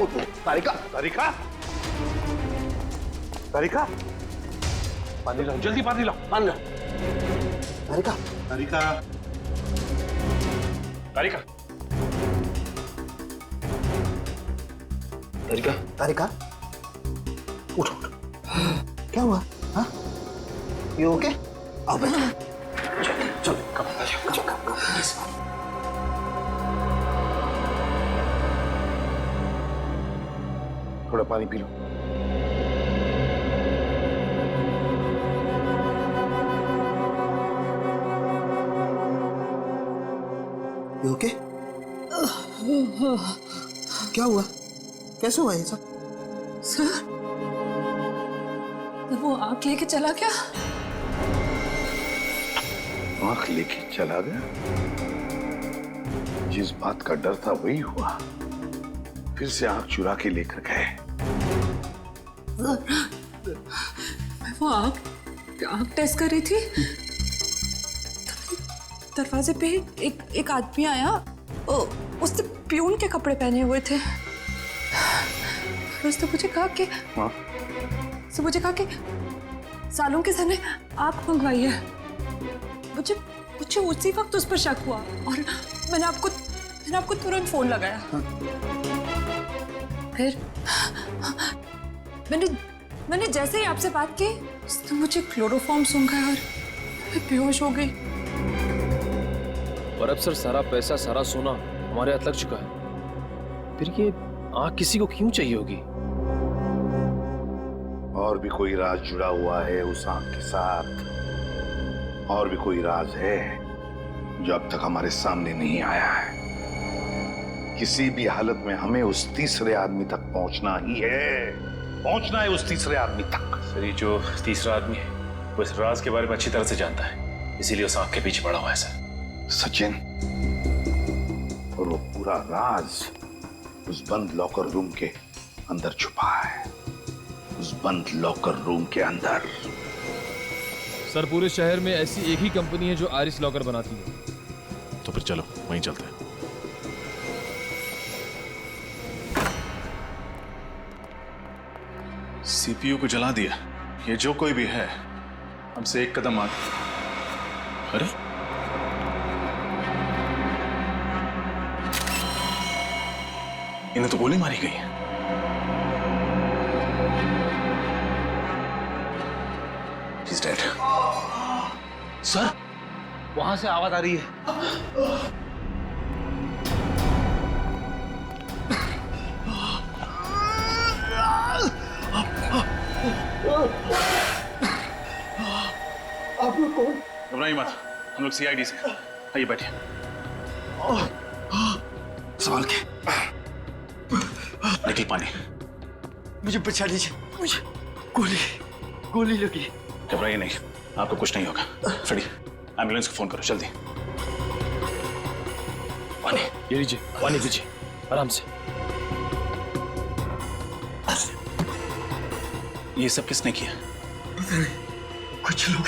तारिका, तारिका, तारिका, पानी लाओ, जल्दी पानी लाओ, पानी लाओ। तारिका, तारिका, तारिका, तारिका, तारिका, उठो, उठो। क्या हुआ? हाँ? ये ओके? आओ बैठो। चलो, चलो, कम, कम, कम, कम। थोड़ा पानी पी लो। You okay? क्या हुआ? कैसे हुआ ये सब? सर, वो आंख लेके चला गया। आंख लेके चला गया? जिस बात का डर था वही हुआ। फिर से आंख चुरा के लेकर गए। वो आंख टेस्ट कर रही थी। दरवाजे पे एक आदमी आया। उसने प्यून के कपड़े पहने हुए थे। उसने मुझे कहा कि सालों के सर ने आंख मंगवाई है। मुझे उसी वक्त उस पर शक हुआ और मैंने आपको तुरंत फोन लगाया। फिर मैंने जैसे ही आपसे बात की, उसने मुझे क्लोरोफॉर्म सूंघा और मैं बेहोश हो गई। और अब सर सारा पैसा, सारा सोना हमारे हाथ लग चुका है। फिर ये आंख किसी को क्यों चाहिए होगी? और भी कोई राज जुड़ा हुआ है उस आंख के साथ। और भी कोई राज है जो अब तक हमारे सामने नहीं आया है। किसी भी हालत में हमें उस तीसरे आदमी तक पहुंचना ही है। पहुंचना है उस तीसरे आदमी तक। सर, ये जो तीसरा आदमी है वो इस राज के बारे में अच्छी तरह से जानता है, इसीलिए उस आंख के पीछे पड़ा हुआ है सर। सचिन, और वो पूरा राज उस बंद लॉकर रूम के अंदर छुपा है। उस बंद लॉकर रूम के अंदर। सर, पूरे शहर में ऐसी एक ही कंपनी है जो आरिस लॉकर बनाती है। तो फिर चलो वहीं चलते हैं। सीपीयू को जला दिया। ये जो कोई भी है हमसे एक कदम आगे। अरे इन्हें तो गोली मारी गई है। He's dead. सर, वहां से आवाज आ रही है। आप लोग कौन? घबराइए मत, हम लोग सीआईडी से। आइए बैठिए। सवाल के निकल पानी। मुझे बचा लीजिए, मुझे गोली लगी। घबराइए नहीं, आपको कुछ नहीं होगा। फ्रेडी, एम्बुलेंस को फोन करो जल्दी। पानी ये लीजिए, पानी पीजिए आराम से। ये सब किसने किया? कुछ लोग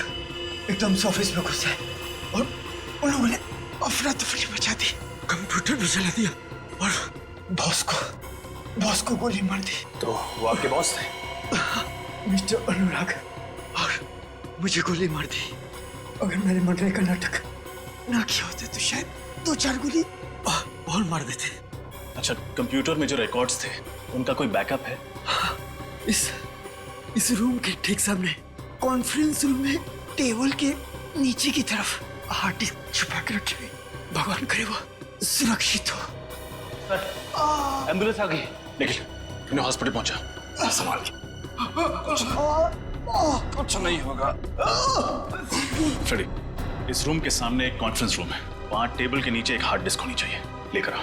एकदम से ऑफिस में घुसे और उन लोगों ने अफरा तफरी मचा दी। कंप्यूटर भी जला दिया और बॉस को गोली मार दी। तो वो आपके बॉस थे? मिस्टर अनुराग, और मुझे गोली मार दी। अगर मैंने मरने का नाटक ना किया होता तो शायद 2-4 गोली और मार देते। अच्छा, कंप्यूटर में जो रिकॉर्ड्स थे उनका कोई बैकअप है? इस रूम के ठीक सामने कॉन्फ्रेंस रूम में टेबल के नीचे की तरफ हार्ड डिस्क छुपा के रखी हुई। भगवान करे वो सुरक्षित हो। एम्बुलेंस आ गई। निखिल, इन्हें हॉस्पिटल पहुंचा। संभाल के। कुछ नहीं होगा। फ्रेडी, इस रूम के सामने एक कॉन्फ्रेंस रूम है। वहां टेबल के नीचे एक हार्ड डिस्क होनी चाहिए। लेकर आ।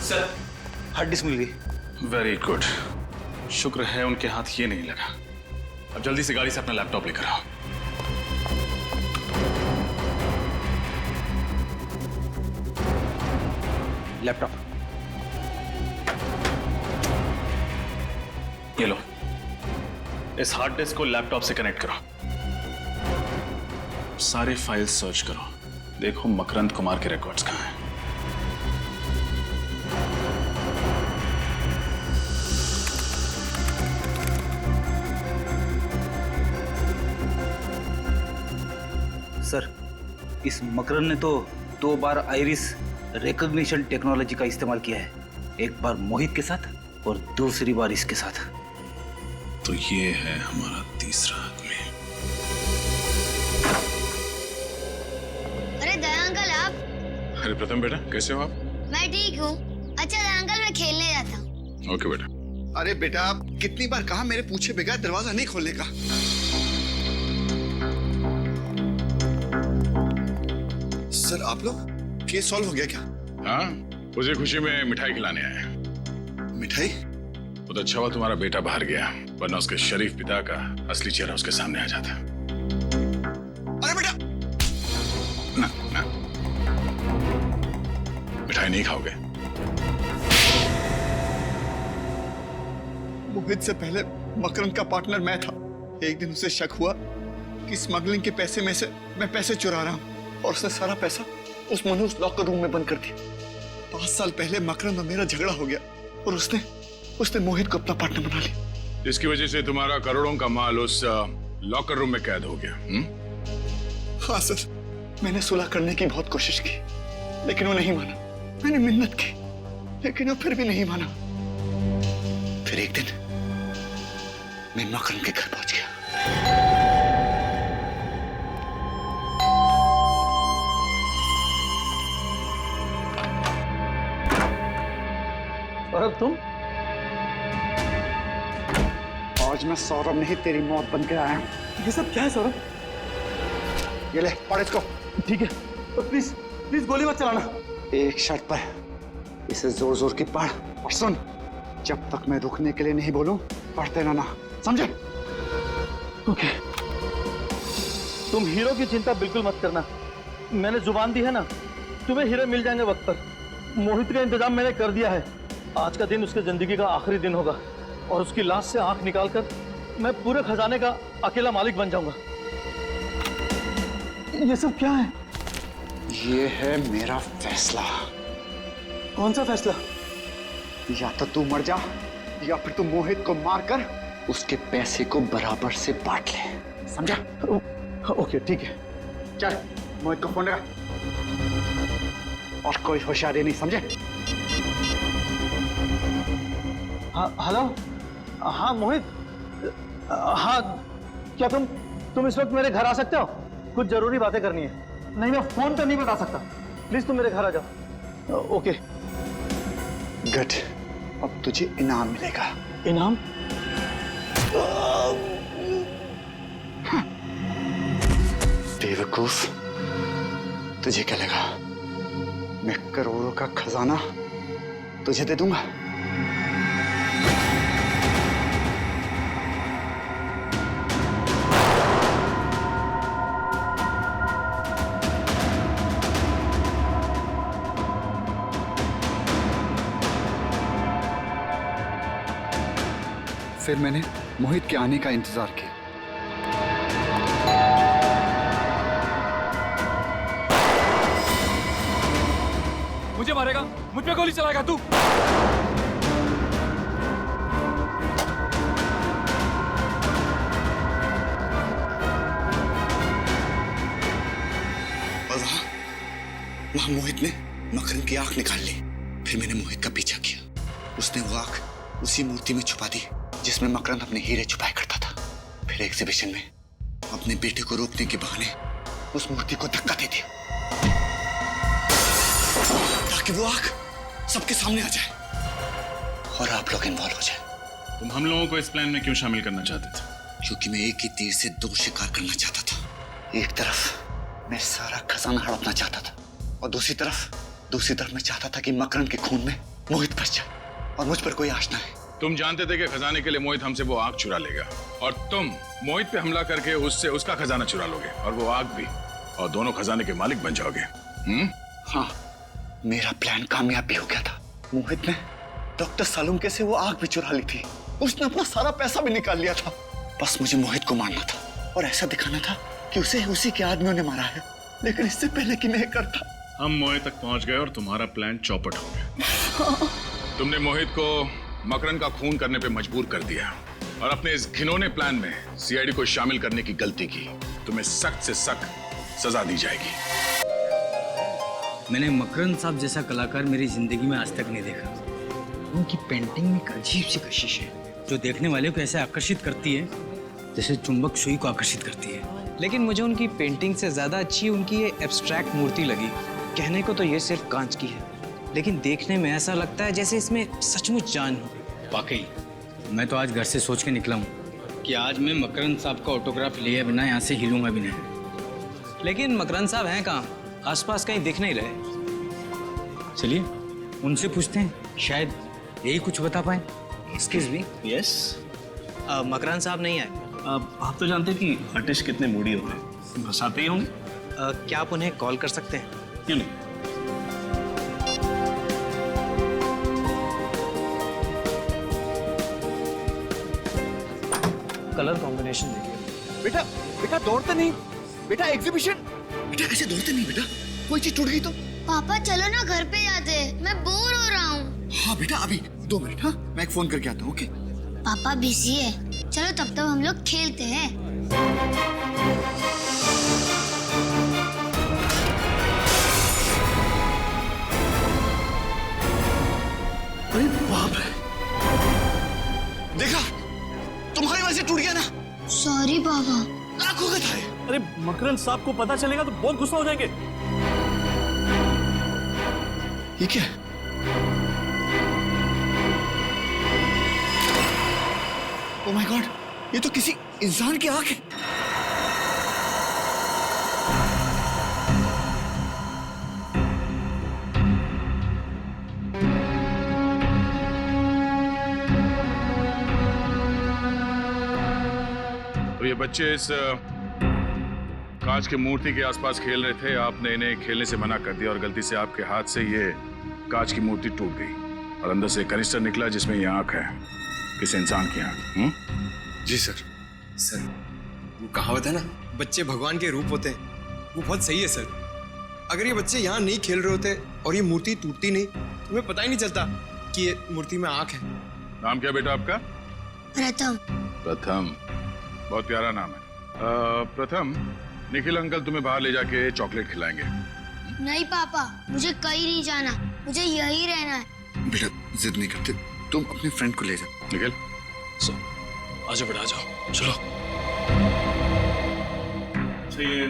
सर, हार्ड डिस्क मिल गई। Very good. शुक्र है उनके हाथ ये नहीं लगा। अब जल्दी से गाड़ी से अपना लैपटॉप लेकर आओ। लैपटॉप ये लो, इस हार्ड डिस्क को लैपटॉप से कनेक्ट करो। सारे फाइल्स सर्च करो, देखो मकरंद कुमार के रिकॉर्ड्स कहाँ हैं। सर, इस मकरंद ने तो 2 बार आइरिस रिकॉग्निशन टेक्नोलॉजी का इस्तेमाल किया है। एक बार मोहित के साथ और दूसरी बार इसके साथ। तो ये है हमारा तीसरा आदमी। अरे दया अंकल, आप? अरे प्रथम बेटा, कैसे हो आप? मैं ठीक हूँ। अच्छा दया अंकल, मैं खेलने जाता हूँ। ओके बेटा। अरे बेटा, आप कितनी बार कहा मेरे पूछे बगैर दरवाजा नहीं खोलने का। सर, आप लोग केस सॉल्व हो गया क्या? हाँ, उसी खुशी में मिठाई खिलाने आए हैं। मिठाई? बहुत अच्छा हुआ तुम्हारा बेटा बाहर गया, वरना उसके शरीफ पिता का असली चेहरा उसके सामने आ जाता। अरे बेटा! ना, ना। मिठाई नहीं खाओगे? मोहित से पहले मकरंद का पार्टनर मैं था। एक दिन उसे शक हुआ कि स्मगलिंग के पैसे में से मैं पैसे चुरा रहा हूँ, और उसने सारा पैसा उस मनुष्य लॉकर रूम में बंद कर दिया। 5 साल पहले मकरंद और मेरा झगड़ा हो गया, और उसने मोहित को अपना पार्टनर बना लिया। इसकी वजह से तुम्हारा करोड़ों का माल उस लॉकर रूम में कैद हो गया। हाँ सर, मैंने सुलह करने की बहुत कोशिश की, लेकिन वो नहीं माना। मैंने मिन्नत की, लेकिन वो फिर भी नहीं माना। फिर एक दिन मैं मकरंद के घर पहुंच गया। और तुम? आज मैं सौरभ नहीं, तेरी मौत बन के आया हूं। ये सब क्या है सौरभ? ये ले, पढ़ इसको। ठीक है, तो प्लीज प्लीज गोली मत चलाना। एक शर्त पर इसे जोर जोर की पढ़, और सुन, जब तक मैं रुकने के लिए नहीं बोलूं, पढ़ते रहना, समझे? ओके। तुम हीरो की चिंता बिल्कुल मत करना। मैंने जुबान दी है ना, तुम्हें हीरो मिल जाएंगे वक्त पर। मोहित का इंतजाम मैंने कर दिया है। आज का दिन उसकी जिंदगी का आखिरी दिन होगा, और उसकी लाश से आंख निकालकर मैं पूरे खजाने का अकेला मालिक बन जाऊंगा। ये सब क्या है? ये है मेरा फैसला। कौन सा फैसला? या तो तू मर जा, या फिर तू मोहित को मारकर उसके पैसे को बराबर से बांट ले, समझा? ओके, ठीक है। चल, मोहित को फोन लगा। और कोई होशियारी नहीं, समझे? हाँ, हेलो। हाँ मोहित। हाँ, क्या तुम इस वक्त मेरे घर आ सकते हो? कुछ जरूरी बातें करनी है। नहीं, मैं फोन पे नहीं बता सकता। प्लीज तुम मेरे घर आ जाओ। ओके। गुड, अब तुझे इनाम मिलेगा। इनाम? बेवकूफ, तुझे क्या लगा मैं करोड़ों का खजाना तुझे दे दूंगा? फिर मैंने मोहित के आने का इंतजार किया। मुझे मारेगा? मुझ पे गोली चलाएगा तू? और वहां मोहित ने मकरंद की आंख निकाल ली। फिर मैंने मोहित का पीछा किया। उसने वो आंख उसी मूर्ति में छुपा दी जिसमें मकरंद अपने हीरे छुपाया करता था। फिर एग्जीबिशन में अपने बेटे को रोकने के बहाने उस मूर्ति को धक्का दे दिया, ताकि वो आंख सबके सामने आ जाए और आप लोग इन्वॉल्व हो जाए। तुम हम लोगों को इस प्लान में क्यों शामिल करना चाहते थे? क्योंकि मैं एक ही तीर से 2 शिकार करना चाहता था। एक तरफ मैं सारा खजाना हड़पना चाहता था, और दूसरी तरफ मैं चाहता था कि मकरंद के खून में मोहित फंस जाए और मुझ पर कोई आश ना है। तुम जानते थे कि खजाने के लिए मोहित हमसे वो आग चुरा लेगा, और तुम मोहित पे हमला करके उससे उसका खजाना चुरा लोगे और वो आग भी, और दोनों खजाने के मालिक बन जाओगे। हाँ, मेरा प्लान कामयाब भी हो गया था। मोहित ने डॉक्टर सालुंके कैसे वो आग भी चुरा ली थी। उसने अपना सारा पैसा भी निकाल लिया था। बस मुझे मोहित को मारना था और ऐसा दिखाना था कि उसे उसी के आदमियों ने मारा है। लेकिन इससे पहले कि मैं करता, हम मोहित तक पहुंच गए और तुम्हारा प्लान चौपट हो गया। तुमने मोहित को मकरन का खून करने पे मजबूर कर दिया और अपने इस घिनौने प्लान में सीआईडी को शामिल करने की गलती की। तुम्हें सख्त से सख्त सजा दी जाएगी। मैंने मकरन साहब जैसा कलाकार मेरी जिंदगी में आज तक नहीं देखा। उनकी पेंटिंग में एक अजीब सी कशिश है जो देखने वाले को ऐसे आकर्षित करती है जैसे चुंबक सुई को आकर्षित करती है। लेकिन मुझे उनकी पेंटिंग से ज्यादा अच्छी उनकी ये एब्स्ट्रैक्ट मूर्ति लगी। कहने को तो ये सिर्फ कांच की है, लेकिन देखने में ऐसा लगता है जैसे इसमें सचमुच जान हो। वाकई मैं तो आज घर से सोच के निकला हूँ कि आज मैं मकरन साहब का ऑटोग्राफ लिए बिना यहाँ से हिलूंगा भी नहीं। लेकिन मकरन साहब हैं कहाँ? आसपास कहीं दिख नहीं रहे। चलिए उनसे पूछते हैं, शायद यही कुछ बता पाए। Excuse me. यस। मकरन साहब नहीं आए। आप तो जानते हैं कि आर्टिस्ट कितने मूडी होते हैं, बस आते ही होंगे। क्या आप उन्हें कॉल कर सकते हैं? क्यों नहीं। कलर कॉम्बिनेशन देखिए। बेटा बेटा दौड़ते नहीं, बेटा एग्जीबिशन, बेटा ऐसे दौड़ते नहीं बेटा, कोई चीज टूट गई तो। पापा चलो ना घर पे जाते हैं, मैं बोर हो रहा हूँ। हाँ बेटा अभी 2 मिनट। हाँ मैं एक फोन करके आता हूँ। ओके पापा बिजी है, चलो तब तक हम लोग खेलते हैं। अरे बाप रे, देखा तुम्हारी वजह से टूट गया ना। सॉरी पापा। लाखों का था। अरे मकरन साहब को पता चलेगा तो बहुत गुस्सा हो जाएंगे। ये क्या? ओह माय गॉड, ये तो किसी इंसान की आंख है। तो ये बच्चे इस कांच की मूर्ति के आसपास खेल रहे थे, आपने इन्हें खेलने से मना कर दिया और गलती से आपके हाथ से ये कांच की मूर्ति टूट गई और अंदर से कनिस्टर निकला जिसमें ये आंख है, किसी इंसान की आंख। जी सर। सर वो कहावत है ना, बच्चे भगवान के रूप होते हैं, वो बहुत सही है सर। अगर ये बच्चे यहाँ नहीं खेल रहे होते और ये मूर्ति टूटती नहीं तो हमें पता ही नहीं चलता कि ये मूर्ति में आंख है। नाम क्या बेटा आपका? प्रथम। प्रथम, बहुत प्यारा नाम है। प्रथम, निखिल अंकल तुम्हें बाहर ले जाके चॉकलेट खिलाएंगे। नहीं पापा, मुझे कहीं नहीं जाना, मुझे यही रहना है। बेटा जिद नहीं करते, तुम अपने फ्रेंड को ले जाओ। निखिल आजाओ बेटा आजाओ, चलो। अच्छा, ये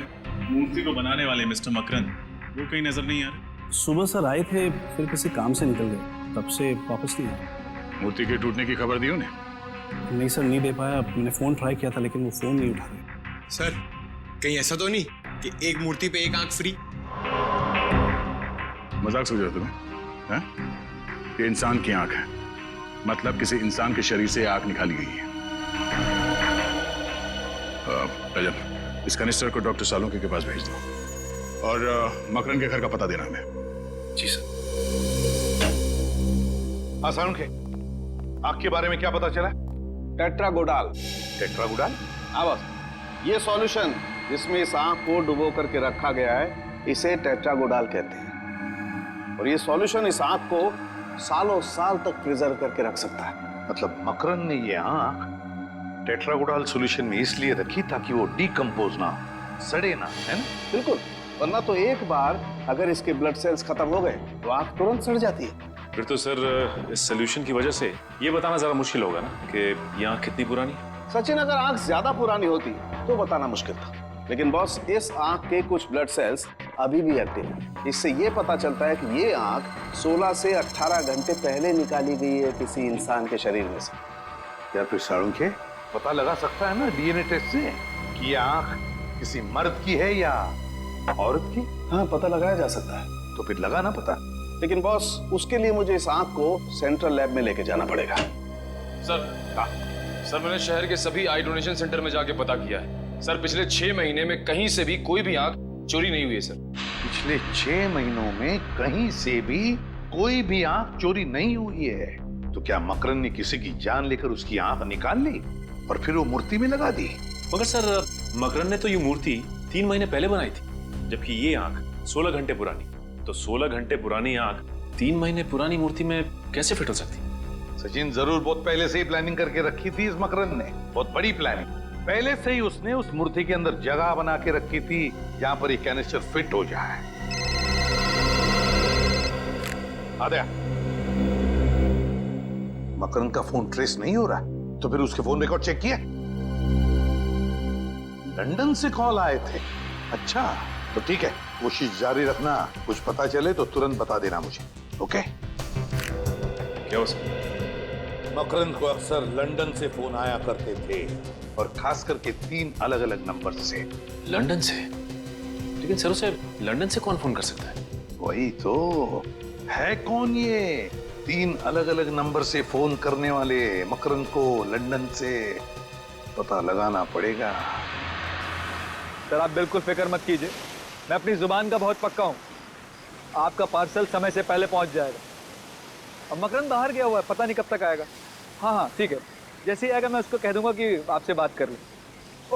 मूर्ति को बनाने वाले मिस्टर मकरन वो कहीं नजर नहीं आ रहे। सुबह सर आए थे, फिर किसी काम से निकल गए, तब से वापस नहीं आए। मूर्ति के टूटने की खबर दी उन्हें? नहीं सर, नहीं दे पाया। मैंने फोन ट्राई किया था लेकिन वो फोन नहीं उठा रहे। सर कहीं ऐसा तो नहीं कि एक मूर्ति पे एक आंख फ्री? मजाक समझ रहे हो तुम्हें? हैं? ये इंसान की आंख है, मतलब किसी इंसान के शरीर से आंख निकाली गई है। रजन, इस कनिस्टर को डॉक्टर सालुंके के पास भेज दो और मकरन के घर का पता देना हमें। जी सर। हाँ सालुंके, आंख के बारे में क्या पता चला? टेट्रागोडाल। टेट्रागोडाल? हाँ बस, ये सॉल्यूशन जिसमें इस आंख को डुबो करके रखा गया है इसे टेट्रागोडाल कहते हैं, और ये सॉल्यूशन इस आंख को सालों साल तक प्रिजर्व करके रख सकता है। मतलब मकरन ने ये आंख टेट्रागोडाल सॉल्यूशन में इसलिए रखी ताकि वो डिकम्पोज ना, सड़े ना, है ना? बिल्कुल, वरना तो एक बार अगर इसके ब्लड सेल्स खत्म हो गए तो आंख तुरंत सड़ जाती है। फिर तो सर इस सोल्यूशन की वजह से ये बताना जरा मुश्किल होगा ना कि ये आंख कितनी पुरानी है। सचिन, अगर आंख ज्यादा पुरानी होती तो बताना मुश्किल था, लेकिन बॉस इस आंख के कुछ ब्लड सेल्स अभी भी एक्टिव हैं। इससे ये पता चलता है कि ये आंख 16 से 18 घंटे पहले निकाली गई है किसी इंसान के शरीर में से। या फिर सालुंके पता लगा सकता है ना डीएनए टेस्ट से कि ये आंख किसी मर्द की है या औरत की? हाँ, पता लगाया जा सकता है। तो फिर लगा ना पता। लेकिन बॉस उसके लिए मुझे इस आंख को सेंट्रल लैब में लेके जाना पड़ेगा। सर मैंने शहर के सभी आई डोनेशन सेंटर में जाके पता किया है सर। पिछले 6 महीने में कहीं से भी कोई भी आंख चोरी नहीं हुई है सर। पिछले 6 महीनों में कहीं से भी कोई भी आंख चोरी नहीं हुई है। तो क्या मकरन ने किसी की जान लेकर उसकी आंख निकाल ली और फिर वो मूर्ति में लगा दी? मगर सर मकरन ने तो ये मूर्ति 3 महीने पहले बनाई थी, जबकि ये आंख 16 घंटे पुरानी। तो 16 घंटे पुरानी आंख 3 महीने पुरानी मूर्ति में कैसे फिट हो सकती? सचिन, जरूर बहुत पहले से ही प्लानिंग करके रखी थी इस मकरन ने, बहुत बड़ी प्लानिंग। पहले से ही उसने उस मूर्ति के अंदर जगह बना के रखी थी जहां पर ये कैनिस्टर फिट हो जाए। आद्या, मकरन का फोन ट्रेस नहीं हो रहा, तो फिर उसके फोन रिकॉर्ड चेक किया? लंदन से कॉल आए थे। अच्छा, तो ठीक है, कोशिश जारी रखना। कुछ पता चले तो तुरंत बता देना मुझे, ओके? क्या हो मकरन को अक्सर लंदन से फोन आया करते थे, और खास करके 3 अलग-अलग नंबर से। लंदन से? लेकिन सर उसे लंदन से कौन फोन कर सकता है? वही तो है, कौन ये 3 अलग-अलग नंबर से फोन करने वाले? मकरन को लंदन से पता लगाना पड़ेगा। सर आप बिल्कुल फिक्र मत कीजिए, मैं अपनी जुबान का बहुत पक्का हूँ। आपका पार्सल समय से पहले पहुंच जाएगा। अब मकरन बाहर गया हुआ है, पता नहीं कब तक आएगा। हाँ ठीक है, जैसे ही आएगा मैं उसको कह दूंगा कि आपसे बात कर ले।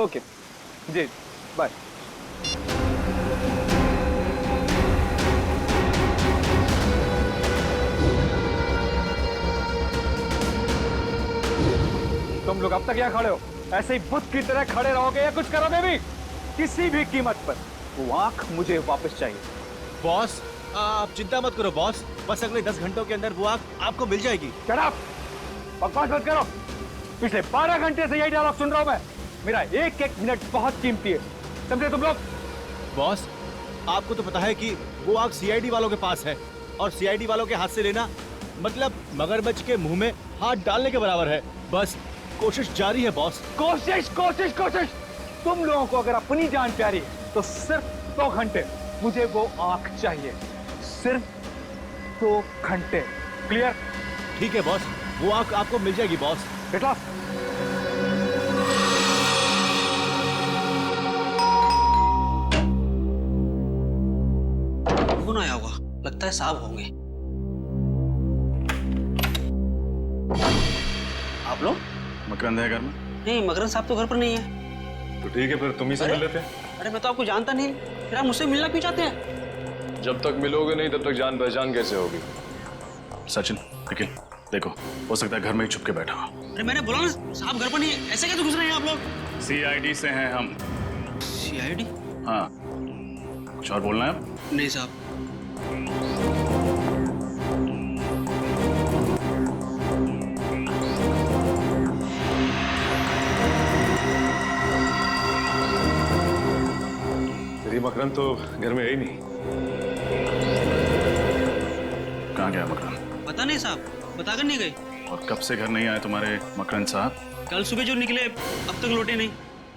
ओके जी, बाय। तुम लोग अब तक यहाँ खड़े हो, ऐसे ही बुत की तरह खड़े रहोगे या कुछ करोगे भी? किसी भी कीमत पर वो आंख मुझे वापस चाहिए। बॉस आप चिंता मत करो बॉस, बस अगले 10 घंटों के अंदर वो आंख आपको मिल जाएगी। शट अप, बकवास मत करो। पिछले 12 घंटे से यही डायलॉग सुन रहा हूं मैं। मेरा एक एक मिनट बहुत कीमती है, समझे तुम लोग? बॉस आपको तो पता है कि वो आंख सीआईडी वालों के पास है, और सीआईडी वालों के हाथ से लेना मतलब मगरमच्छ के मुंह में हाथ डालने के बराबर है। बस कोशिश जारी है बॉस। कोशिश कोशिश कोशिश। तुम लोगों को अगर अपनी जान प्यारी है तो सिर्फ 2 घंटे मुझे वो आंख चाहिए, सिर्फ 2 घंटे। क्लियर? ठीक है बॉस, वो आंख आपको मिल जाएगी बॉस। बेटा कौन आया होगा? लगता है साहब होंगे। आप लोग? मकरंद है घर में? नहीं, मकरंद साहब तो घर पर नहीं है। तो ठीक है, फिर तुम ही से मिल लेते हैं। अरे मैं तो आपको जानता नहीं, फिर आप मुझसे मिलना क्यों चाहते हैं? जब तक मिलोगे नहीं तब तक जान पहचान कैसे होगी? सचिन, निखिल, देखो हो सकता है घर में ही छुप के बैठा हो। अरे मैंने बोला ना साहब घर पर नहीं है, ऐसे कैसे घुस रहे हैं आप लोग? सीआईडी से हैं हम। सीआईडी? हाँ, कुछ और बोलना है आप? नहीं साहब। मकरन तो घर में है ही नहीं। कहाँ गया मकरन? पता नहीं साहब, बताकर नहीं गए। और कब से घर नहीं आए तुम्हारे मकरन साहब? कल सुबह जो निकले अब तक लौटे नहीं।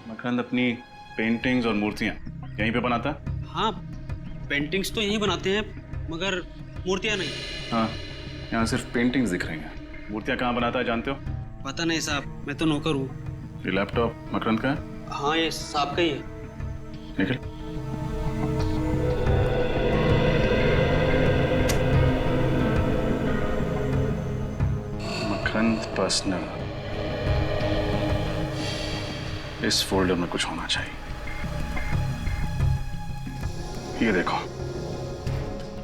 मकरन अपनी पेंटिंग्स और मूर्तियाँ यहीं पे बनाता है? हाँ, पेंटिंग्स तो यहीं बनाते हैं मगर मूर्तियाँ नहीं। हाँ, यहाँ सिर्फ पेंटिंग्स दिख रही हैं। मूर्तियाँ कहाँ बनाता है जानते हो? पता नहीं साहब, मैं तो नौकर हूँ। ये लैपटॉप मकरन का है? हाँ, ये साहब का ही है। निखिल, मकरंद पर्सनल, इस फोल्डर में कुछ होना चाहिए। ये देखो,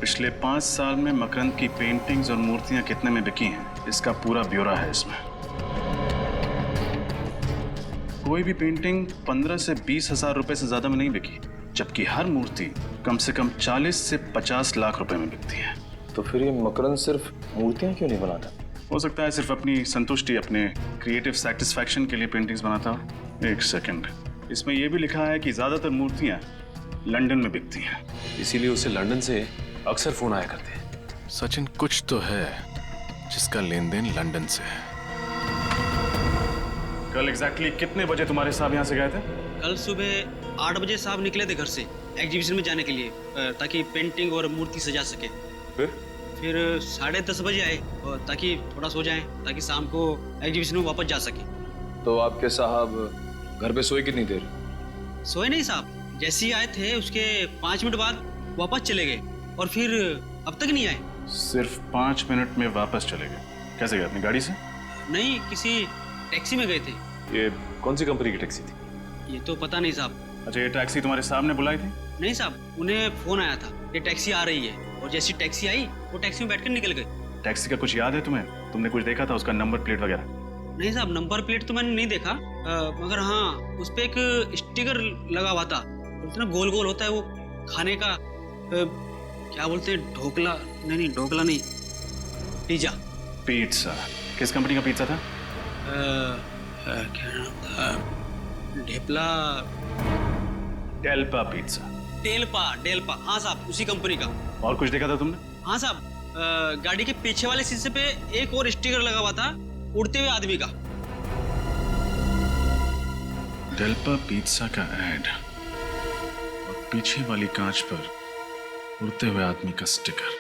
पिछले 5 साल में मकरंद की पेंटिंग्स और मूर्तियां कितने में बिकी हैं, इसका पूरा ब्यौरा है इसमें। कोई भी पेंटिंग 15 से 20 हजार रुपए से ज्यादा में नहीं बिकी, जबकि हर मूर्ति कम से कम 40 से 50 लाख रुपए में बिकती है। तो फिर ये मकरंद सिर्फ मूर्तियां क्यों नहीं बनाता? हो सकता है सिर्फ अपनी संतुष्टि, अपने क्रिएटिव सेटिस्फैक्शन के लिए पेंटिंग्स बनाता हो। एक सेकंड, इसमें यह भी लिखा है कि ज्यादातर मूर्तियां लंदन में बिकती हैं, इसीलिए उसे लंदन से अक्सर फोन आया करते हैं। सचिन, कुछ तो है जिसका लेन देन लंदन से है। कल एग्जैक्टली कितने बजे तुम्हारे साहब यहाँ से गए थे? कल सुबह 8 बजे साहब निकले थे घर से एग्जीबिशन में जाने के लिए, ताकि पेंटिंग और मूर्ति सजा सके। फिर 10:30 बजे आए और ताकि थोड़ा सो जाएं, ताकि शाम को एग्जीबिशन में वापस जा सके। तो आपके साहब घर पे सोए कितनी देर? सोए नहीं साहब, जैसे ही आए थे उसके 5 मिनट बाद वापस चले गए और फिर अब तक नहीं आए। सिर्फ 5 मिनट में वापस चले गए? कैसे गए, अपनी गाड़ी से? नहीं, किसी टैक्सी में गए थे। ये कौन सी कंपनी की टैक्सी थी? ये तो पता नहीं साहब। अच्छा, ये टैक्सी तुम्हारे सामने बुलाई थी? नहीं साहब, उन्हें फोन आया था ये टैक्सी आ रही है, और जैसी टैक्सी आई वो टैक्सी में बैठकर निकल गए। टैक्सी का कुछ याद है तुम्हें? तुमने कुछ देखा था, उसका नंबर प्लेट वगैरह? नहीं साहब, नंबर प्लेट तो मैंने नहीं देखा, मगर हाँ उस पे एक स्टिकर लगा हुआ था, इतना गोल गोल होता है वो खाने का, क्या बोलते हैं, ढोकला? नहीं, ढोकला नहीं, पिज्जा। पिज्जा? किस कंपनी का पिज्जा था? क्या नाम था? ढेपला, डेल्पा पिज्जा। डेल्पा, हाँ साहब, उसी कंपनी का। और कुछ देखा था तुमने? हाँ साहब, गाड़ी के पीछे वाले शीशे पे एक और स्टिकर लगा हुआ था उड़ते हुए आदमी का। डेल्पा पिज्जा का ऐड और पीछे वाली कांच पर उड़ते हुए आदमी का स्टिकर।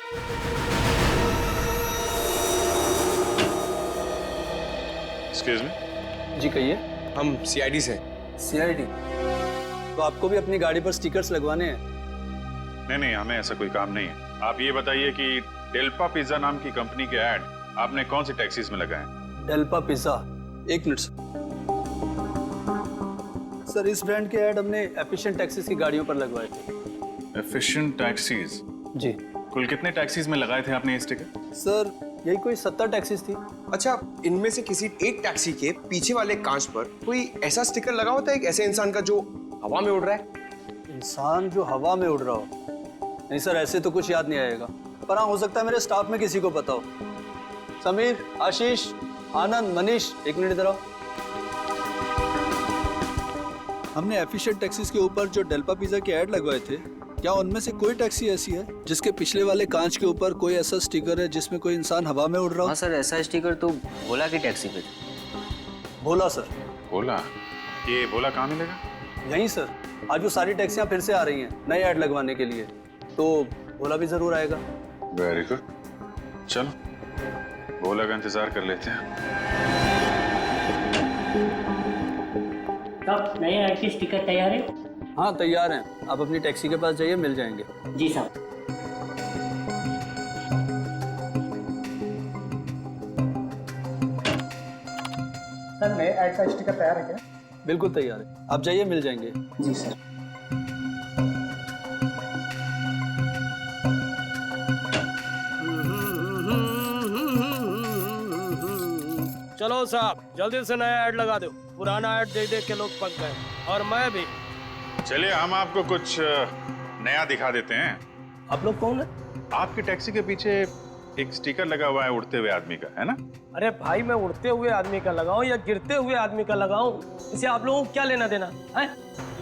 Excuse me. जी कहिए। हम सीआईडी से। सीआईडी? तो आपको भी अपनी गाड़ी पर स्टिकर्स लगवाने हैं? नहीं, हमें ऐसा कोई काम नहीं है। आप ये बताइए कि डेल्पा पिज्जा नाम की कंपनी के ऐड आपने कौन सी टैक्सीज में लगाए? डेल्पा पिज्जा? एक मिनट सर, इस ब्रांड के ऐड हमने एफिशिएंट टैक्सीज की गाड़ियों पर लगवाए थे। Efficient taxis? जी। कुल कितने टैक्सीज में लगाए थे आपने ये स्टिकर? सर, यही कोई 70 टैक्सीज थी। अच्छा, इनमें से किसी एक टैक्सी के पीछे वाले कांच पर कोई ऐसा स्टिकर लगा होता है एक ऐसे इंसान का जो हवा में उड़ रहा है? इंसान जो हवा में उड़ रहा हो? नहीं सर, ऐसे तो कुछ याद नहीं आएगा, पर हाँ हो सकता है मेरे स्टाफ में किसी को पता हो। समीर, आशीष, आनंद, मनीष, एक मिनट इधर आओ। हमने एफिशिएंट टैक्सीज के ऊपर जो डेल्पा पिज्जा के ऐड लगवाए थे, क्या उनमें से कोई टैक्सी ऐसी है जिसके पिछले वाले कांच के ऊपर कोई ऐसा स्टिकर है जिसमें कोई इंसान हवा में उड़ रहा हो? हाँ सर, ऐसा स्टिकर तो भोला की टैक्सी पे था। भोला सर? भोला? ये भोला कहाँ मिलेगा? यहीं सर, आज वो सारी टैक्सियां फिर से आ रही हैं नए ऐड लगवाने के लिए, तो भोला भी जरूर आएगा। वेरी गुड, चलो भोला का इंतजार कर लेते हैं। कब नए ऐड के स्टिकर तैयार है? हाँ तैयार हैं, आप अपनी टैक्सी के पास जाइए, मिल जाएंगे। जी साहब। सर, नए ऐड का स्टिकर तैयार है क्या? बिल्कुल तैयार है, आप जाइए, मिल जाएंगे। जी सर। चलो साहब, जल्दी से नया ऐड लगा दो, पुराना ऐड देख देख के लोग पक गए, और मैं भी। चलिए हम आपको कुछ नया दिखा देते हैं। आप लोग कौन है? आपकी टैक्सी के पीछे एक स्टिकर लगा हुआ है उड़ते हुए आदमी का, है ना? अरे भाई, मैं उड़ते हुए आदमी का लगाऊं या गिरते हुए आदमी का लगाऊं, इसे आप लोगों को क्या लेना देना है?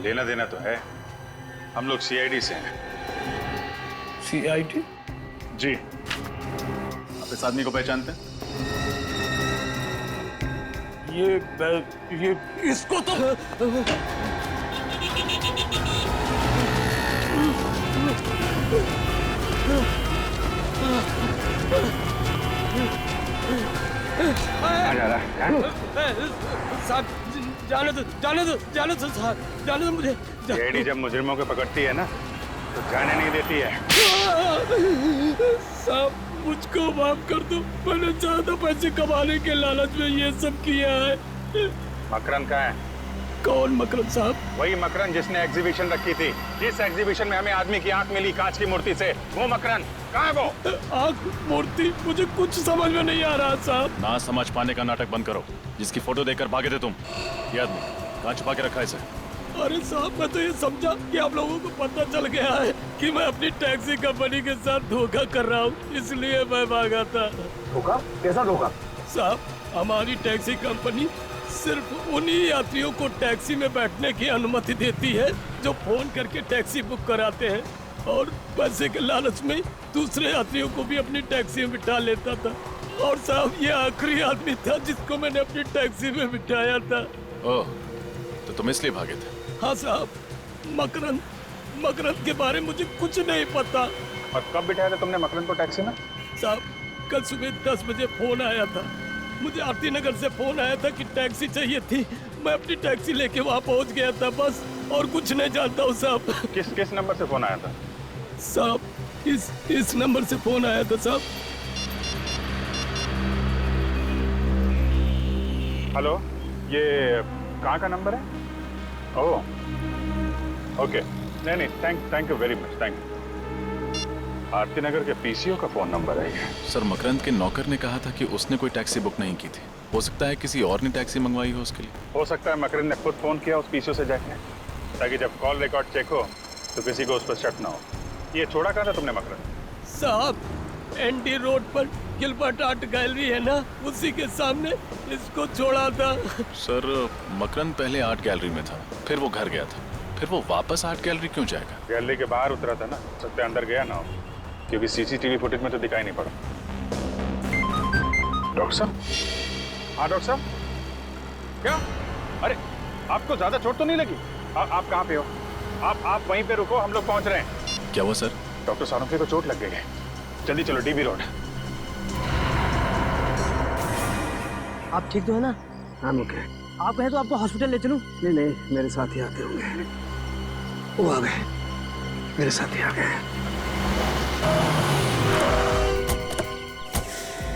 लेना देना तो है, हम लोग सीआईडी से हैं। सीआईडी? जी। आप इस आदमी को पहचानते हैं? ये इसको तो साहब, जाने दो साहब, जाने दो मुझे। सीआईडी जब मुजरिमों को पकड़ती है ना, तो जाने नहीं देती है। साहब, मुझको माफ कर दो, मैंने ज्यादा पैसे कमाने के लालच में ये सब किया है। मकरन कहाँ है? कौन मकरन साहब? वही मकरन जिसने एग्जीबिशन रखी थी, जिस एग्जीबिशन में हमें आदमी की आंख मिली कांच की मूर्ति से, वो मकरन कहाँ है? वो आंख मूर्ति? मुझे कुछ समझ में नहीं आ रहा साहब। ना समझ पाने का नाटक बंद करो। जिसकी फोटो देखकर भागे थे तुम, ये आदमी कहाँ छुपा के रखा है इसे? अरे साहब, मैं तो ये समझा कि आप लोगों को पता चल गया है कि मैं अपनी टैक्सी कंपनी के साथ धोखा कर रहा हूँ, इसलिए मैं भागा था। धोखा? कैसा धोखा? साहब, हमारी टैक्सी कंपनी सिर्फ उन्हीं यात्रियों को टैक्सी में बैठने की अनुमति देती है जो फोन करके टैक्सी बुक कराते हैं, और पैसे के लालच में दूसरे यात्रियों को भी अपनी टैक्सी में बिठा लेता था। और साहब, ये आखिरी आदमी था जिसको मैंने अपनी टैक्सी में बिठाया था। ओह, तो तुम इसलिए भागे थे? हाँ साहब, मकरन के बारे में मुझे कुछ नहीं पता। और कब बिठाया था तुमने मकरन को टैक्सी में? साहब, कल सुबह 10 बजे फोन आया था। मुझे आरती नगर से फोन आया था कि टैक्सी चाहिए थी। मैं अपनी टैक्सी लेके वहाँ पहुँच गया था, बस और कुछ नहीं जानता हूँ साहब। किस नंबर से फोन आया था? साहब, इस नंबर से फोन आया था साहब। हेलो, ये कहाँ का नंबर है? Oh, okay. नहीं, thank you very much, thank you. Aarti Nagar के पीसीओ का फोन नंबर है ये। सर, मकरंद के नौकर ने कहा था कि उसने कोई टैक्सी बुक नहीं की थी। हो सकता है किसी और ने टैक्सी मंगवाई हो उसके लिए। हो सकता है मकरंद ने खुद फोन किया उस पीसीओ से जाके, ताकि जब कॉल रिकॉर्ड चेक हो तो किसी को उस पर शक ना हो। ये छोड़ा कहाँ था तुमने मकरंद? साहब, एनडी रोड पर गिलबर्ट आर्ट गैलरी है ना, उसी के सामने इसको छोड़ा था। सर, मकरंद पहले आर्ट गैलरी में था, फिर वो घर गया था, फिर वो वापस आर्ट गैलरी क्यों जाएगा? गैलरी के बाहर उतरा था ना, सकते अंदर गया ना हो, क्योंकि सीसीटीवी फुटेज में तो दिखाई नहीं पड़ा। डॉक्टर साहब? हाँ डॉक्टर साहब, क्या? अरे आपको ज्यादा चोट तो नहीं लगी? आप कहाँ पे हो? आप वहीं पे रुको, हम लोग पहुंच रहे हैं। क्या हुआ सर? डॉक्टर सारों को चोट लग गई है। जल्दी चलो, डीबी रोड। आप ठीक तो है ना? हाँ ओके। आप कहे तो आपको हॉस्पिटल ले चलूं? नहीं, मेरे साथ ही आते होंगे। वो आ गए, मेरे साथ ही आ गए।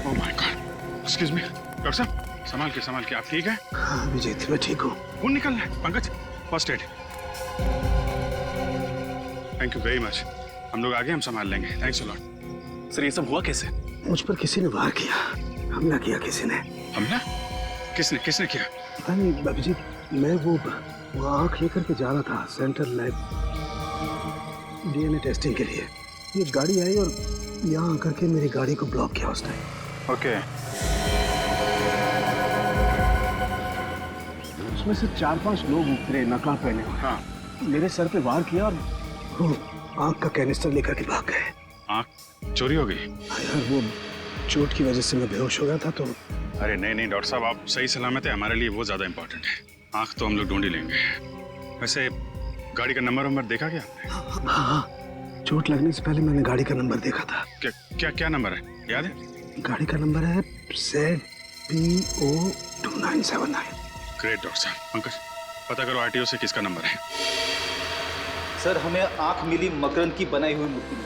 Oh my God, excuse me. Doctor साहब, संभाल के, आप ठीक है? हाँ विजेत, मैं ठीक हूँ। खून निकल रहा है। Pankaj, first aid. Thank you very much. हम लोग आगे, हम संभाल लेंगे। Thanks a lot. सर, ये सब हुआ कैसे? मुझ पर किसी ने वार किया, हमला किया किसी ने। हमला? किसने किया? पता नहीं अभिजीत, मैं वो आँख लेकर के जा रहा था सेंट्रल लैब डीएनए टेस्टिंग के लिए। ये गाड़ी आई और यहाँ आकर के मेरी गाड़ी को ब्लॉक किया उस टाइम। ओके। उसमें से 4-5 लोग उतरे नकाब पहने हुए। हाँ। मेरे सर पे वार किया और वो आँख का कैनिस्टर लेकर के भाग गए। आँख चोरी हो गई? यार वो चोट की वजह से मैं बेहोश हो गया था तो। अरे नहीं डॉक्टर साहब, आप सही सलामत है, हमारे लिए वो ज्यादा इम्पोर्टेंट है। आँख तो हम लोग ढूंढ ही लेंगे। वैसे गाड़ी का नंबर देखा क्या आपने? हाँ, चोट लगने से पहले मैंने गाड़ी का नंबर देखा था। क्या नंबर है, याद है? गाड़ी का नंबर है ZPO 2979। ग्रेट डॉक्टर साहब। पंकज, पता करो आरटीओ से किसका नंबर है। सर, हमें आंख मिली मकरंद की बनाई हुई मूर्ति में।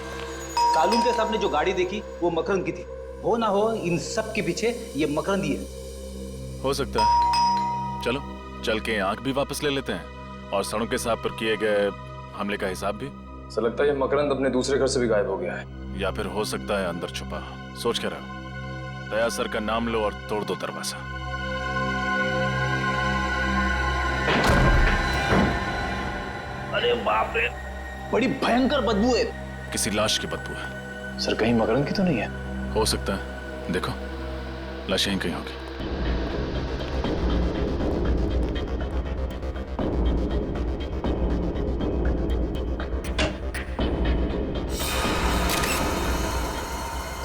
सालून के सामने जो गाड़ी देखी वो मकरंद की थी। हो ना हो, इन सब के पीछे ये मकरंद ही है। हो सकता है। चलो चल के आंख भी वापस ले लेते हैं और सड़क के साथ पर किए गए हमले का हिसाब भी। सर, लगता है ये मकरंद अपने दूसरे घर से भी गायब हो गया है। या फिर हो सकता है अंदर छुपा। सोच के रहो। दया सर का नाम लो और तोड़ दो दरवाजा। अरे बाप रे, बड़ी भयंकर बदबू है। किसी लाश की बदबू है। सर, कहीं मकरंद की तो नहीं है? हो सकता है, देखो लाश यहीं कहीं होगी।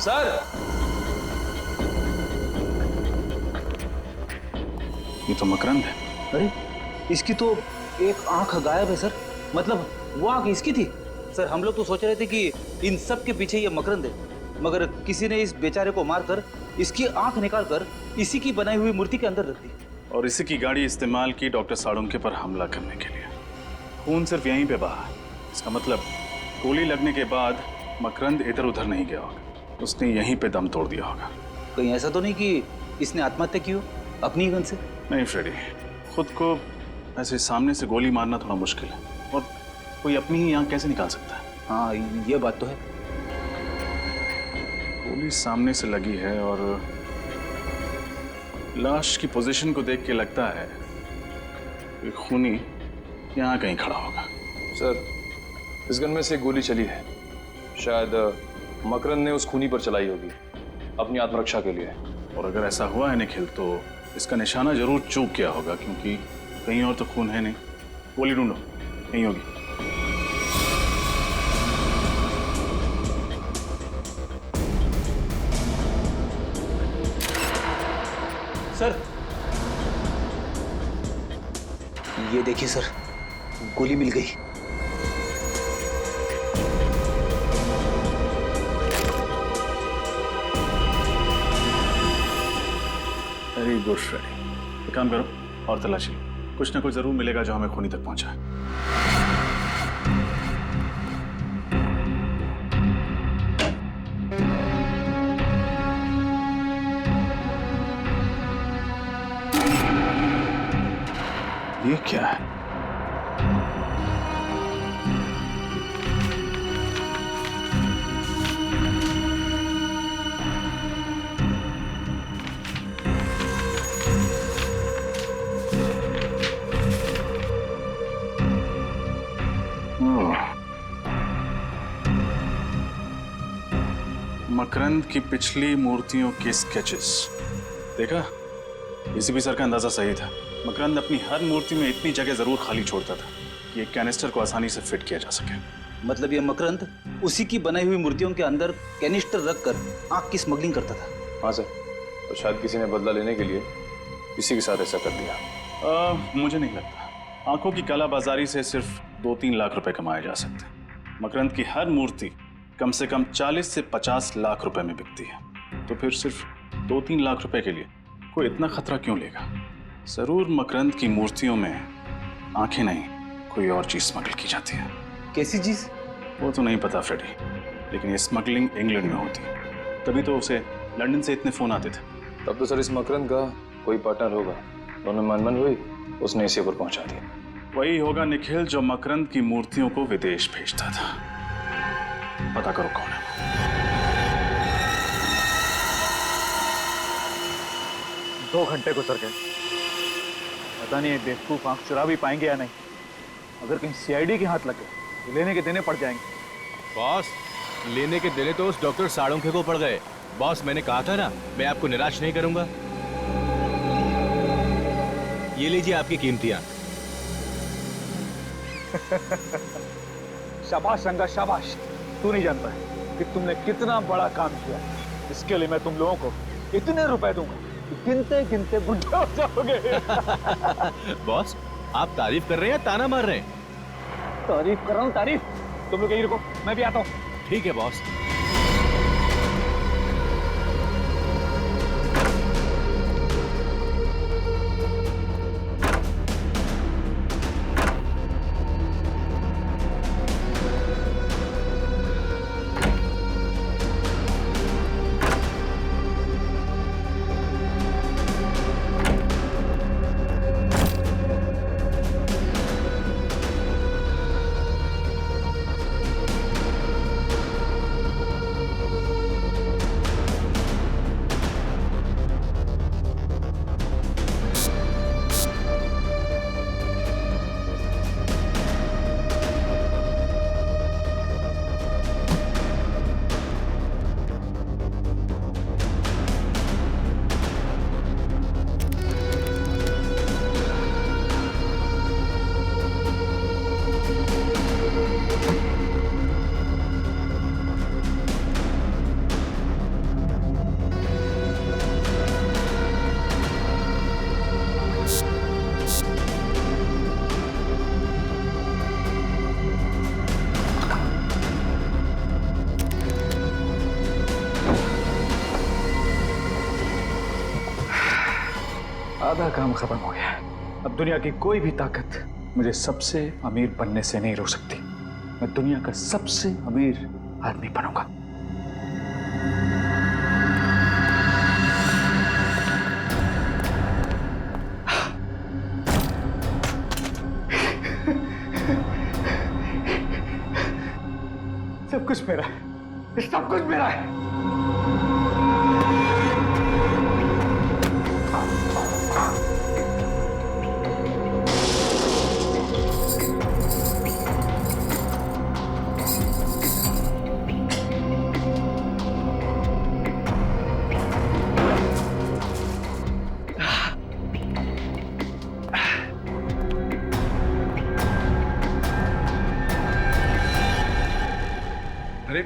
सर, ये तो मकरंद है। अरे इसकी तो एक आंख गायब है सर। मतलब वो आंख इसकी थी। सर, हम लोग तो सोच रहे थे कि इन सब के पीछे ये मकरंद है, मगर किसी ने इस बेचारे को मारकर इसकी आंख निकालकर इसी की बनाई हुई मूर्ति के अंदर रख दी। और इसी की गाड़ी इस्तेमाल की डॉक्टर साळुंके पर हमला करने के लिए। खून सिर्फ यहीं पे बहा। इसका मतलब गोली लगने के बाद मकरंद इधर उधर नहीं गया होगा, उसने यहीं पे दम तोड़ दिया होगा। कहीं ऐसा तो नहीं कि इसने आत्महत्या की हो अपनी गन से? नहीं फ्रेडी, खुद को ऐसे सामने से गोली मारना थोड़ा मुश्किल है, और कोई अपनी ही आंख कैसे निकाल सकता है? हाँ, ये बात तो है। गोली सामने से लगी है और लाश की पोजीशन को देख के लगता है कि खूनी यहाँ कहीं खड़ा होगा। सर, इस गन में से गोली चली है, शायद मकरंद ने उस खूनी पर चलाई होगी अपनी आत्मरक्षा के लिए। और अगर ऐसा हुआ है निखिल, तो इसका निशाना जरूर चूक किया होगा, क्योंकि कहीं और तो खून है नहीं। गोली ढूंढो, नहीं होगी। सर, ये देखिए सर, गोली मिल गई। Very good Freddy. एक काम करो और तलाशी लो, कुछ ना कुछ जरूर मिलेगा जो हमें खूनी तक पहुंचाए। ये क्या है? मकरंद की पिछली मूर्तियों के स्केचेस देखा? एसीपी सर का अंदाजा सही था। मकरंद अपनी हर मूर्ति में इतनी जगह जरूर खाली छोड़ता था कि एक कैनिस्टर को आसानी से फिट किया जा सके। मतलब ये मकरंद उसी की बनाई हुई मूर्तियों के अंदर कैनिस्टर रखकर आग की स्मगलिंग करता था। हाँ सर, और शायद किसी ने बदला लेने के लिए इसी के साथ ऐसा कर दिया। मुझे नहीं लगता। आंखों की कालाबाजारी से सिर्फ 2-3 लाख रुपए कमाए जा सकते हैं। मकरंद की हर मूर्ति कम से कम 40 से 50 लाख रुपए में बिकती है, तो फिर सिर्फ 2-3 लाख रुपए के लिए कोई इतना खतरा क्यों लेगा? जरूर मकरंद की मूर्तियों में आंखें नहीं, कोई और चीज स्मगल की जाती है। कैसी चीज? वो तो नहीं पता फ्रेडी, लेकिन ये स्मगलिंग इंग्लैंड में होती है, तभी तो उसे लंदन से इतने फोन आते थे। तब तो सर इस मकरंद का कोई पार्टनर होगा, दोनों मनमन हुई, उसने इसी पर पहुंचा दिया। वही होगा निखिल जो मकरंद की मूर्तियों को विदेश भेजता था। पता करो कौन है। 2 घंटे गुजर गए, पता नहीं ये बेवकूफ आंख चुरा भी पाएंगे या नहीं। अगर कहीं सीआईडी के हाथ लगे तो लेने के देने पड़ जाएंगे। बॉस, लेने के देने तो उस डॉक्टर साड़ोंखे को पड़ गए। बॉस, मैंने कहा था ना, मैं आपको निराश नहीं करूंगा। ये लीजिए आपकी कीमतियां। शाबाश रंगा शाबाश। तू नहीं जानता है कि तुमने कितना बड़ा काम किया। इसके लिए मैं तुम लोगों को इतने रुपए दूंगा कि गिनते गिनते बुढ़े हो जाओगे। बॉस, आप तारीफ कर रहे हैं या ताना मार रहे हैं? तारीफ कर रहा हूँ, तारीफ। तुम लोग यहीं रुको, मैं भी आता हूँ। ठीक है बॉस। आधा काम खत्म हो गया। अब दुनिया की कोई भी ताकत मुझे सबसे अमीर बनने से नहीं रोक सकती। मैं दुनिया का सबसे अमीर आदमी बनूंगा। सब कुछ मेरा है, सब कुछ मेरा है। अरे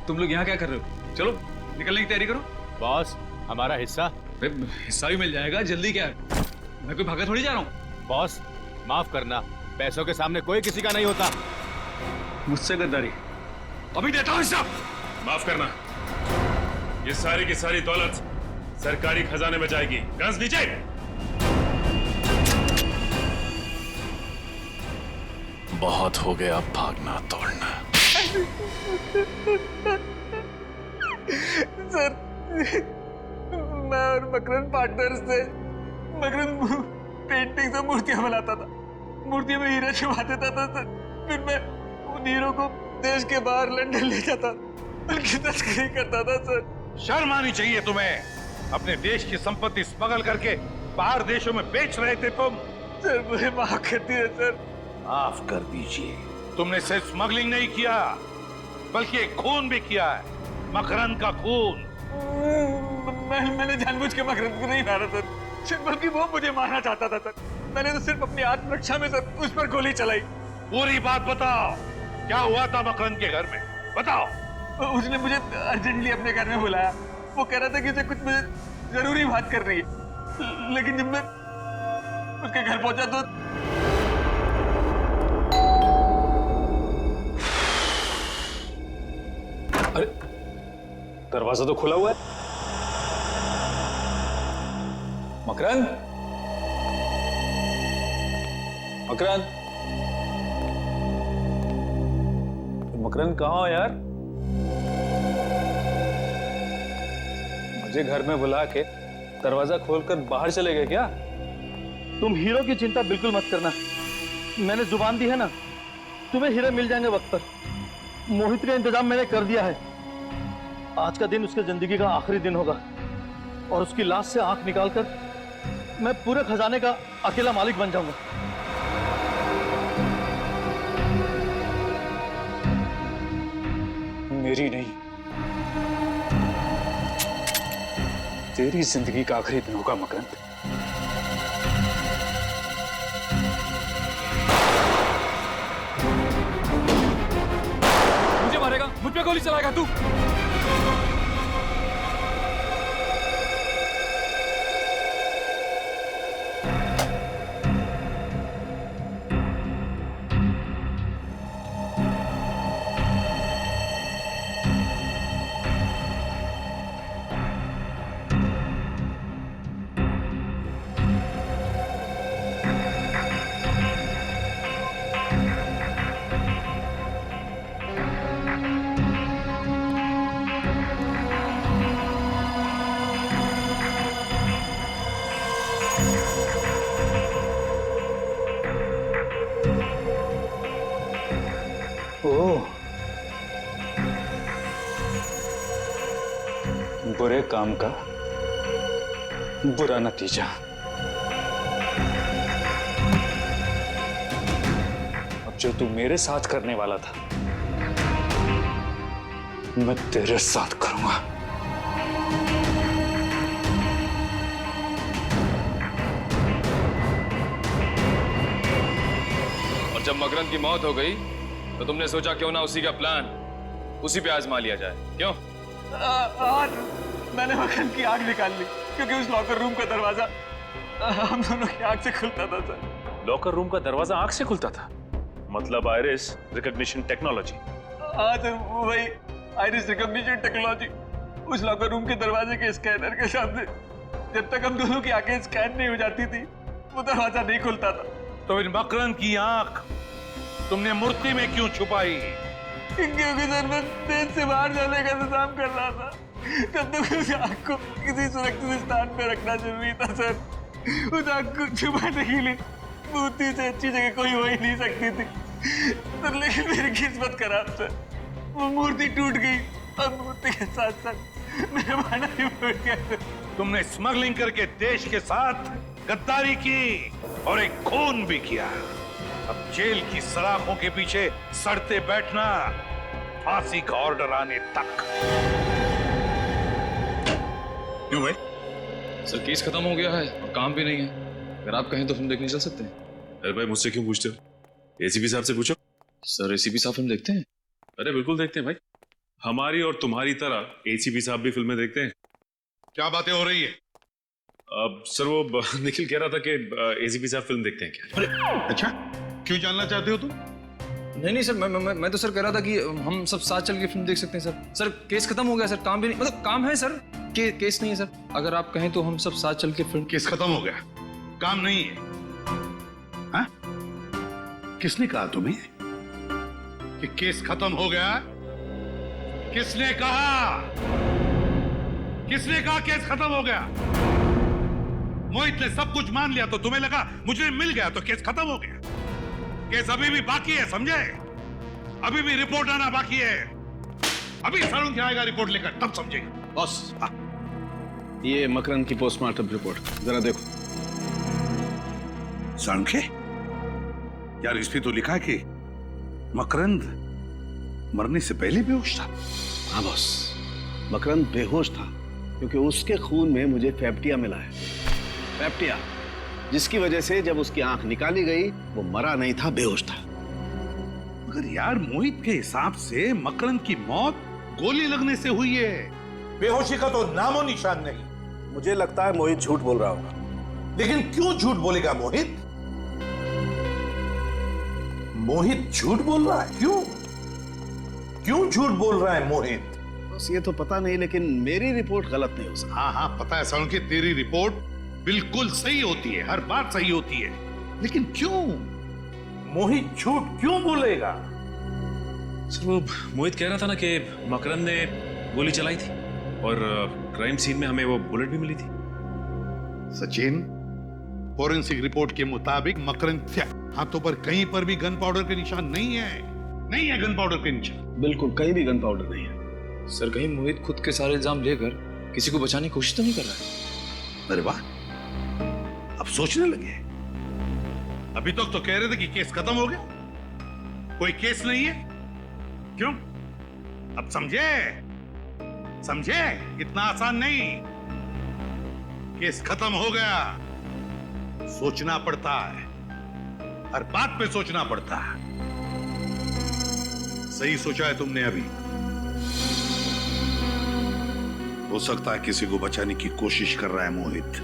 तुम लोग यहाँ क्या कर रहे हो? चलो निकलने की तैयारी करो। बॉस, हमारा हिस्सा? हिस्सा भी मिल जाएगा, जल्दी क्या है? मैं कोई भागा थोड़ी जा रहा हूँ। बॉस, माफ करना, पैसों के सामने कोई किसी का नहीं होता। मुझसे गद्दारी, अभी देता हूँ हिस्सा। माफ करना, ये सारी की सारी दौलत सरकारी खजाने में जाएगी। गन्स नीचे। बहुत हो गया अब भागना तोड़ना। सर, मैं और मकरंद पार्टनर्स थे। मकरंद पेंटिंग से मूर्तियां बनाता था, मूर्तियों में हीरा छुपा देता था सर। फिर मैं उन हीरो को देश के बाहर लंदन ले जाता, उनकी तस्करी करता था सर। शर्म आनी चाहिए तुम्हें। अपने देश की संपत्ति स्मगल करके बाहर देशों में बेच रहे थे तुम। सर मुझे माफ कर दिए सर। माफ कर दीजिए। तुमने सिर्फ स्मगलिंग नहीं किया, बल्कि एक खून भी किया है, मकरंद का खून। मैंने जानबूझ के मकरंद को नहीं मारा सर, बल्कि वो मुझे मारना चाहता था सर। मैंने तो सिर्फ अपनी आत्मरक्षा में सर उस पर गोली चलाई। पूरी बात बताओ, क्या हुआ था मकरंद के घर में? बताओ। उसने मुझे अर्जेंटली अपने घर में बुलाया। वो कह रहा था कि उसे कुछ मुझे जरूरी बात कर रही है, लेकिन जब मैं उसके घर पहुंचा तो अरे दरवाजा तो खुला हुआ है। मकरंद, मकरंद, मकरंद कहाँ हो यार? मुझे घर में बुला के दरवाजा खोलकर बाहर चले गए क्या? तुम हीरो की चिंता बिल्कुल मत करना। मैंने जुबान दी है ना, तुम्हें हीरे मिल जाएंगे वक्त पर। मोहित का इंतजाम मैंने कर दिया है। आज का दिन उसके जिंदगी का आखिरी दिन होगा और उसकी लाश से आंख निकालकर मैं पूरे खजाने का अकेला मालिक बन जाऊंगा। मेरी नहीं, तेरी जिंदगी का आखिरी दिन होगा मकरंद। मुझे मारेगा, मुझ पे गोली चलाएगा तू? बुरे काम का बुरा नतीजा। अब जो तू मेरे साथ करने वाला था, मैं तेरे साथ करूंगा। और जब मकरंद की मौत हो गई तो तुमने सोचा क्यों ना उसी का प्लान उसी पे आजमा लिया जाए। क्यों? और मैंने मकरंद की आग निकाल ली, क्योंकि उस लॉकर रूम का दरवाजा हम दोनों की आग से खुलता था सर। लॉकर रूम का दरवाजा आंख से खुलता था? मतलब आइरिस रिकॉग्निशन टेक्नोलॉजी। हाँ सर, वही आइरिस रिकॉग्निशन टेक्नोलॉजी। उस लॉकर रूम के दरवाजे के स्कैनर के सामने जब तक हम दोनों की आंखें स्कैन नहीं हो जाती थी, वो दरवाजा नहीं खुलता था। तो इन मकरंद की आंख तुमने मूर्ति में क्यों छुपाई? क्योंकि सर मैं देश से बाहर जाने का इंतजाम कर रहा था। तब तक उस आग को किसी सुरक्षित स्थान पे रखना जरूरी था सर। उस आग को छुपाने के लिए मूर्ति से अच्छी जगह कोई हो ही नहीं सकती थी सर। लेकिन मेरी किस्मत खराब सर, वो मूर्ति टूट गई और मूर्ति के साथ साथ मेरा माना भी फूट गया सर। तुमने स्मगलिंग करके देश के साथ गद्दारी की और एक खून भी किया। अब जेल की सलाखों के पीछे सड़ते बैठना, फांसी का ऑर्डर आने तक। क्यों भाई? सर केस खत्म हो गया है और काम भी नहीं है। अगर आप कहें तो फिल्म देखने चल सकते हैं। अरे भाई मुझसे क्यों पूछते हो? एसीपी साहब से पूछो। सर एसीपी साहब फिल्म देखते हैं? अरे बिल्कुल देखते हैं भाई। हमारी और तुम्हारी तरह एसीपी साहब भी फिल्में देखते हैं। क्या बातें हो रही है? अब सर वो निखिल कह रहा था कि एसीपी साहब फिल्म देखते हैं क्या? अरे अच्छा, क्यों जानना चाहते हो तुम? नहीं सर, मैं तो सर कह रहा था कि हम सब साथ चल के फिल्म देख सकते हैं सर। सर केस खत्म हो गया सर, काम भी नहीं, मतलब काम है सर, केस नहीं है सर, अगर आप कहें तो हम सब साथ चल के फिल्म। केस खत्म हो गया, काम नहीं है। हाँ? किसने कहा तुम्हें कि केस खत्म हो गया? किसने कहा? किसने कहा केस खत्म हो गया? मोहित ने सब कुछ मान लिया तो तुम्हें लगा मुझे मिल गया तो केस खत्म हो गया। केस अभी भी बाकी है, समझे? अभी भी रिपोर्ट आना बाकी है। अभी सारुंखे आएगा रिपोर्ट लेकर, तब समझेगा। बॉस, ये मकरंद की पोस्टमार्टम रिपोर्ट जरा देखो। सारुंखे, यार इस पे तो लिखा है कि मकरंद मरने से पहले बेहोश था। हाँ बॉस, मकरंद बेहोश था क्योंकि उसके खून में मुझे पेप्टिया मिला है। पेप्टिया, जिसकी वजह से जब उसकी आंख निकाली गई वो मरा नहीं था, बेहोश था। मगर यार मोहित के हिसाब से मकरंद की मौत गोली लगने से हुई है। बेहोशी का तो नामो निशान नहीं। मुझे लगता है मोहित झूठ बोल रहा होगा। लेकिन क्यों झूठ बोलेगा मोहित? मोहित झूठ बोल रहा है? क्यों झूठ बोल रहा है मोहित? बस ये तो पता नहीं, लेकिन मेरी रिपोर्ट गलत नहीं हो सकती। हाँ हाँ पता है सारुंखे, तेरी रिपोर्ट बिल्कुल सही होती है, हर बात सही होती है, लेकिन क्यों? मोहित झूठ क्यों बोलेगा? सर वो मोहित कह रहा था ना कि मकरंद ने गोली चलाई थी और क्राइम सीन में हमें वो बुलेट भी मिली थी। सचिन, फोरेंसिक रिपोर्ट के मुताबिक मकरंद के हाथों पर कहीं पर भी गन पाउडर के निशान नहीं है। नहीं है गन पाउडर के निशान। बिल्कुल कहीं भी गन पाउडर नहीं है। सर कहीं मोहित खुद के सारे इल्जाम लेकर किसी को बचाने की कोशिश तो नहीं कर रहा है? अरे वाह, अब सोचने लगे। अभी तक तो कह रहे थे कि केस खत्म हो गया, कोई केस नहीं है। क्यों? अब समझे? समझे? इतना आसान नहीं। केस खत्म हो गया, सोचना पड़ता है, हर बात पे सोचना पड़ता है। सही सोचा है तुमने। अभी हो सकता है किसी को बचाने की कोशिश कर रहा है मोहित।